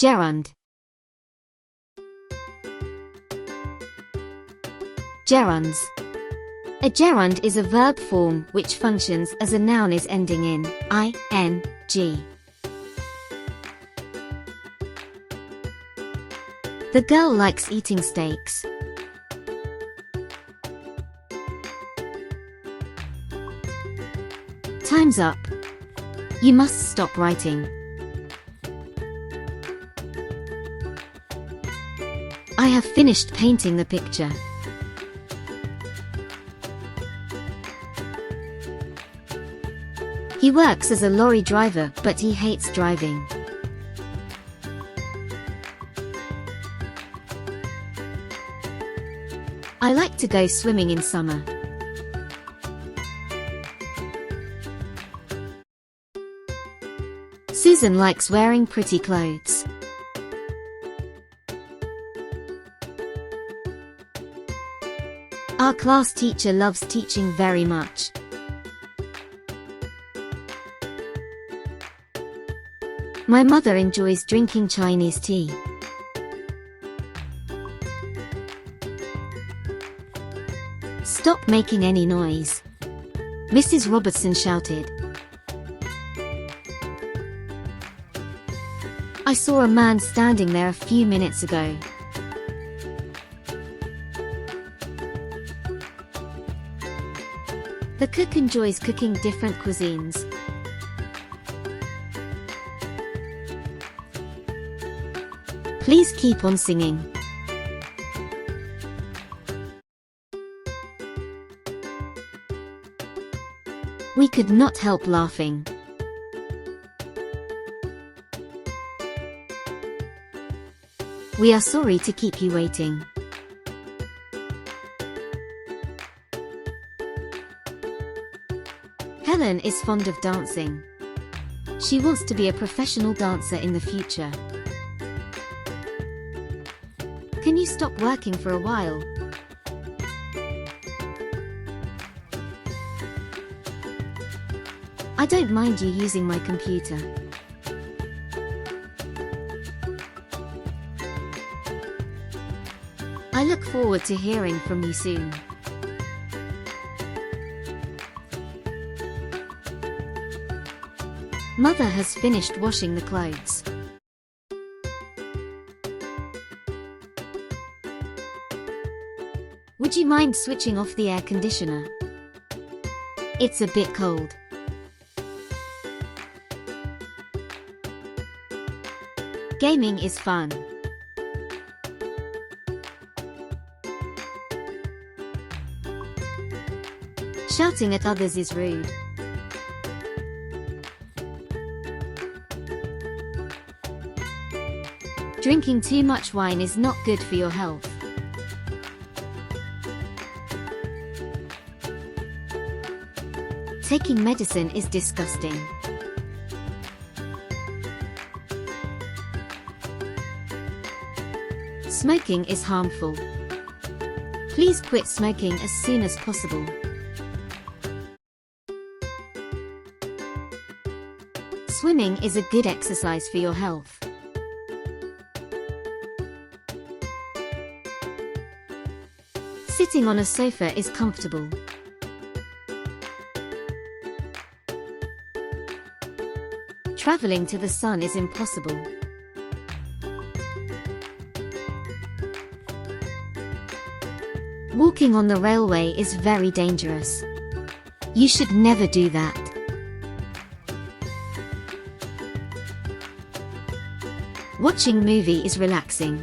Gerund. Gerunds. A gerund is a verb form which functions as a noun is ending in ing. The girl likes eating steaks. Time's up. You must stop writing. I have finished painting the picture. He works as a lorry driver, but he hates driving. I like to go swimming in summer. Susan likes wearing pretty clothes. Our class teacher loves teaching very much. My mother enjoys drinking Chinese tea. Stop making any noise, Mrs. Robertson shouted. I saw a man standing there a few minutes ago. The cook enjoys cooking different cuisines. Please keep on singing. We could not help laughing. We are sorry to keep you waiting. Helen is fond of dancing. She wants to be a professional dancer in the future. Can you stop working for a while? I don't mind you using my computer. I look forward to hearing from you soon. Mother has finished washing the clothes. Would you mind switching off the air conditioner? It's a bit cold. Gaming is fun. Shouting at others is rude. Drinking too much wine is not good for your health. Taking medicine is disgusting. Smoking is harmful. Please quit smoking as soon as possible. Swimming is a good exercise for your health. Sitting on a sofa is comfortable. Traveling to the sun is impossible. Walking on the railway is very dangerous. You should never do that. Watching movie is relaxing.